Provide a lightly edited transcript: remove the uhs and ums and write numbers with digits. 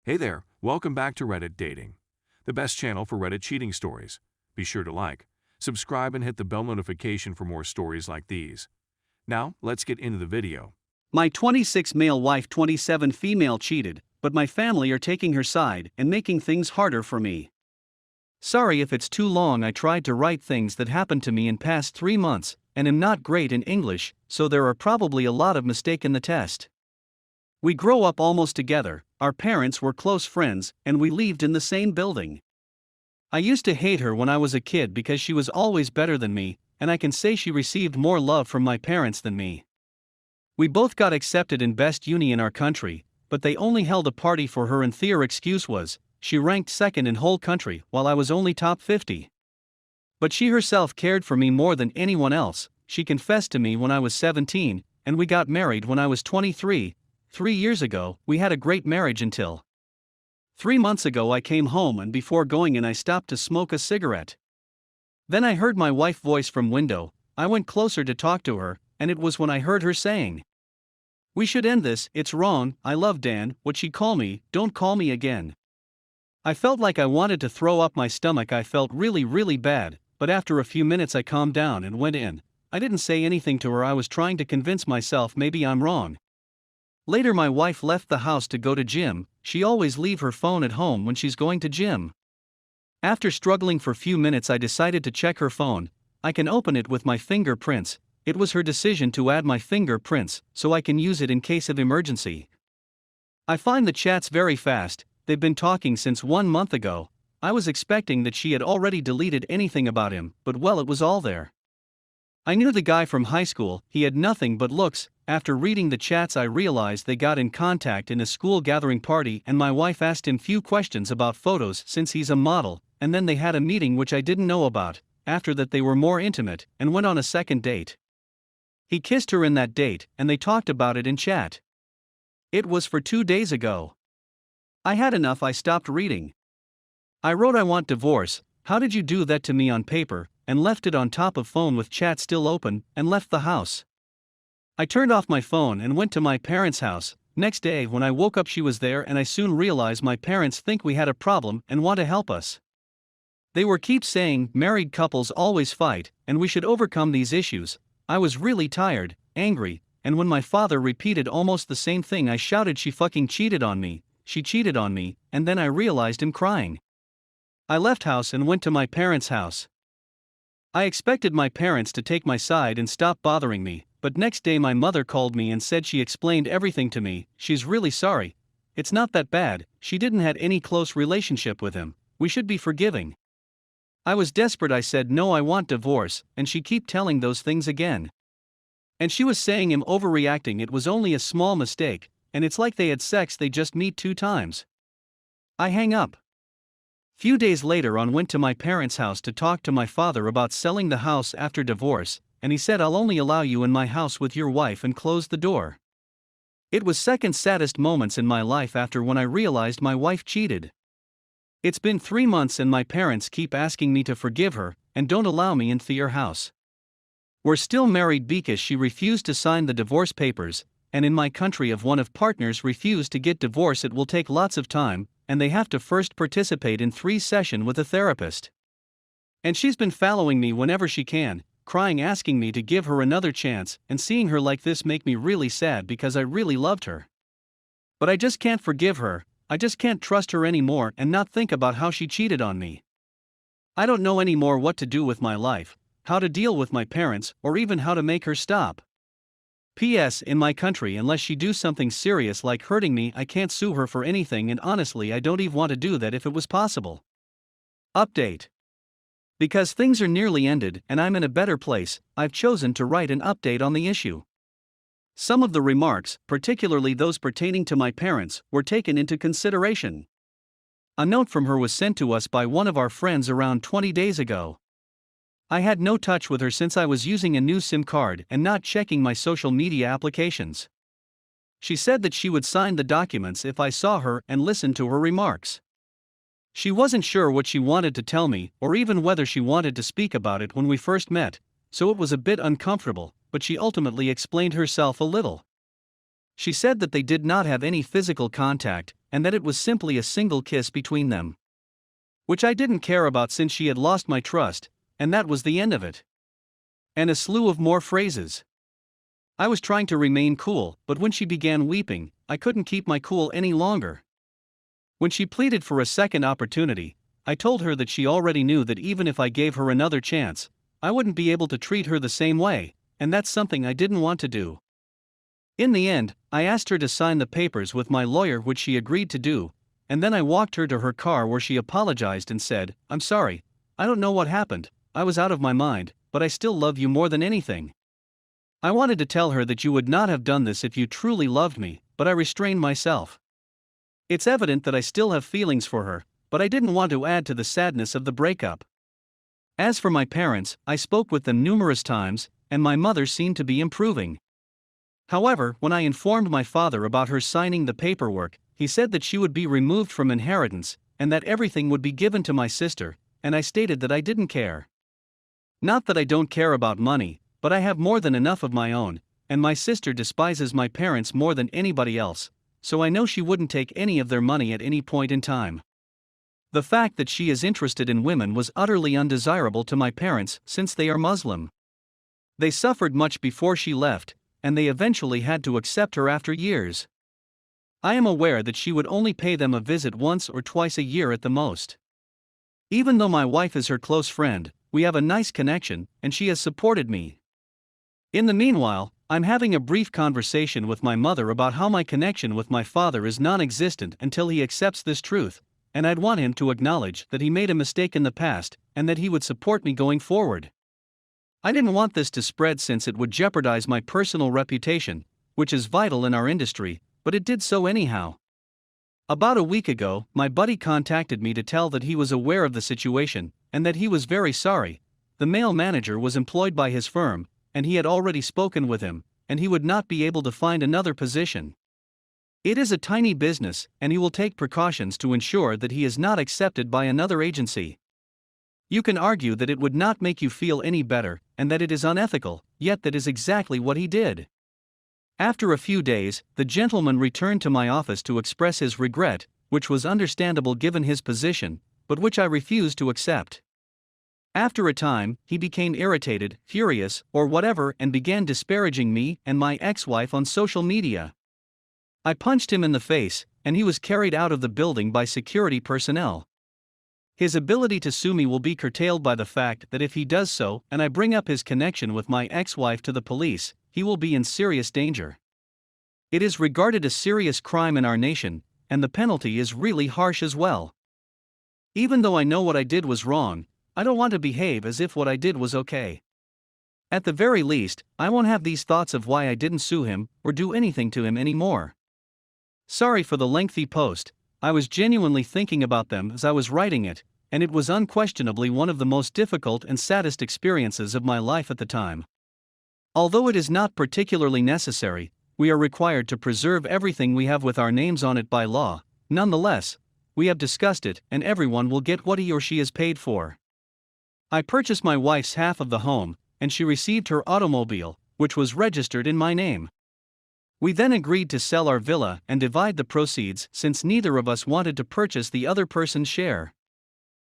Hey there, welcome back to Reddit Dating, the best channel for Reddit cheating stories. Be sure to like, subscribe, and hit the bell notification for more stories like these. Now, let's get into the video. My 26 male wife 27 female cheated, but my family are taking her side and making things harder for me. Sorry if it's too long. I tried to write things that happened to me in past 3 months, and am not great in English, so there are probably a lot of mistake in the test. We grow up almost together, our parents were close friends, and we lived in the same building. I used to hate her when I was a kid because she was always better than me, and I can say she received more love from my parents than me. We both got accepted in best uni in our country, but they only held a party for her and their excuse was, she ranked second in whole country while I was only top 50. But she herself cared for me more than anyone else. She confessed to me when I was 17, and we got married when I was 23. 3 years ago, we had a great marriage until 3 months ago I came home and before going in I stopped to smoke a cigarette. Then I heard my wife's voice from window. I went closer to talk to her, and it was when I heard her saying, "We should end this, it's wrong, I love Dan, what she call me, don't call me again." I felt like I wanted to throw up my stomach. I felt really bad, but after a few minutes I calmed down and went in. I didn't say anything to her. I was trying to convince myself maybe I'm wrong. Later my wife left the house to go to gym. She always leave her phone at home when she's going to gym. After struggling for few minutes I decided to check her phone. I can open it with my fingerprints. It was her decision to add my fingerprints, so I can use it in case of emergency. I find the chats very fast. They've been talking since 1 month ago. I was expecting that she had already deleted anything about him, but well, it was all there. I knew the guy from high school. He had nothing but looks. After reading the chats I realized they got in contact in a school gathering party and my wife asked him few questions about photos since he's a model, and then they had a meeting which I didn't know about. After that they were more intimate and went on a second date. He kissed her in that date and they talked about it in chat. It was for 2 days ago. I had enough. I stopped reading. I wrote I want divorce. How did you do that to me on paper, and left it on top of phone with chat still open, and left the house. I turned off my phone and went to my parents' house. Next day when I woke up she was there and I soon realized my parents think we had a problem and want to help us. They were keep saying married couples always fight and we should overcome these issues. I was really tired, angry, and when my father repeated almost the same thing I shouted she fucking cheated on me. She cheated on me, and then I realized him crying. I left house and went to my parents' house. I expected my parents to take my side and stop bothering me, but next day my mother called me and said she explained everything to me. She's really sorry. It's not that bad. She didn't had any close relationship with him. We should be forgiving. I was desperate. I said no, I want divorce, and she keep telling those things again. And she was saying him overreacting. It was only a small mistake. And it's like they had sex, they just meet 2 times. I hang up. Few days later on went to my parents' house to talk to my father about selling the house after divorce, and he said I'll only allow you in my house with your wife and closed the door. It was second saddest moments in my life after when I realized my wife cheated. It's been 3 months and my parents keep asking me to forgive her, and don't allow me in their house. We're still married because she refused to sign the divorce papers. And in my country if one of partners refuse to get divorce it will take lots of time, and they have to first participate in 3 sessions with a therapist. And she's been following me whenever she can, crying asking me to give her another chance, and seeing her like this make me really sad because I really loved her. But I just can't forgive her. I just can't trust her anymore and not think about how she cheated on me. I don't know anymore what to do with my life, how to deal with my parents, or even how to make her stop. P.S. In my country unless she do something serious like hurting me I can't sue her for anything, and honestly I don't even want to do that if it was possible. Update. Because things are nearly ended and I'm in a better place, I've chosen to write an update on the issue. Some of the remarks, particularly those pertaining to my parents, were taken into consideration. A note from her was sent to us by one of our friends around 20 days ago. I had no touch with her since I was using a new SIM card and not checking my social media applications. She said that she would sign the documents if I saw her and listen to her remarks. She wasn't sure what she wanted to tell me or even whether she wanted to speak about it when we first met, so it was a bit uncomfortable, but she ultimately explained herself a little. She said that they did not have any physical contact, and that it was simply a single kiss between them. Which I didn't care about since she had lost my trust, and that was the end of it. And a slew of more phrases. I was trying to remain cool, but when she began weeping, I couldn't keep my cool any longer. When she pleaded for a second opportunity, I told her that she already knew that even if I gave her another chance, I wouldn't be able to treat her the same way, and that's something I didn't want to do. In the end, I asked her to sign the papers with my lawyer, which she agreed to do, and then I walked her to her car where she apologized and said, "I'm sorry, I don't know what happened, I was out of my mind, but I still love you more than anything." I wanted to tell her that you would not have done this if you truly loved me, but I restrained myself. It's evident that I still have feelings for her, but I didn't want to add to the sadness of the breakup. As for my parents, I spoke with them numerous times, and my mother seemed to be improving. However, when I informed my father about her signing the paperwork, he said that she would be removed from inheritance, and that everything would be given to my sister, and I stated that I didn't care. Not that I don't care about money, but I have more than enough of my own, and my sister despises my parents more than anybody else, so I know she wouldn't take any of their money at any point in time. The fact that she is interested in women was utterly undesirable to my parents since they are Muslim. They suffered much before she left, and they eventually had to accept her after years. I am aware that she would only pay them a visit once or twice a year at the most. Even though my wife is her close friend, we have a nice connection, and she has supported me. In the meanwhile, I'm having a brief conversation with my mother about how my connection with my father is non-existent until he accepts this truth, and I'd want him to acknowledge that he made a mistake in the past, and that he would support me going forward. I didn't want this to spread since it would jeopardize my personal reputation, which is vital in our industry, but it did so anyhow. About a week ago, my buddy contacted me to tell that he was aware of the situation, and that he was very sorry. The male manager was employed by his firm, and he had already spoken with him, and he would not be able to find another position. It is a tiny business, and he will take precautions to ensure that he is not accepted by another agency. You can argue that it would not make you feel any better, and that it is unethical, yet that is exactly what he did. After a few days, the gentleman returned to my office to express his regret, which was understandable given his position, but which I refused to accept. After a time, he became irritated, furious, or whatever, and began disparaging me and my ex-wife on social media. I punched him in the face, and he was carried out of the building by security personnel. His ability to sue me will be curtailed by the fact that if he does so, and I bring up his connection with my ex-wife to the police, he will be in serious danger. It is regarded a serious crime in our nation, and the penalty is really harsh as well. Even though I know what I did was wrong, I don't want to behave as if what I did was okay. At the very least, I won't have these thoughts of why I didn't sue him or do anything to him anymore. Sorry for the lengthy post, I was genuinely thinking about them as I was writing it, and it was unquestionably one of the most difficult and saddest experiences of my life at the time. Although it is not particularly necessary, we are required to preserve everything we have with our names on it by law. Nonetheless, we have discussed it, and everyone will get what he or she is paid for. I purchased my wife's half of the home, and she received her automobile, which was registered in my name. We then agreed to sell our villa and divide the proceeds since neither of us wanted to purchase the other person's share.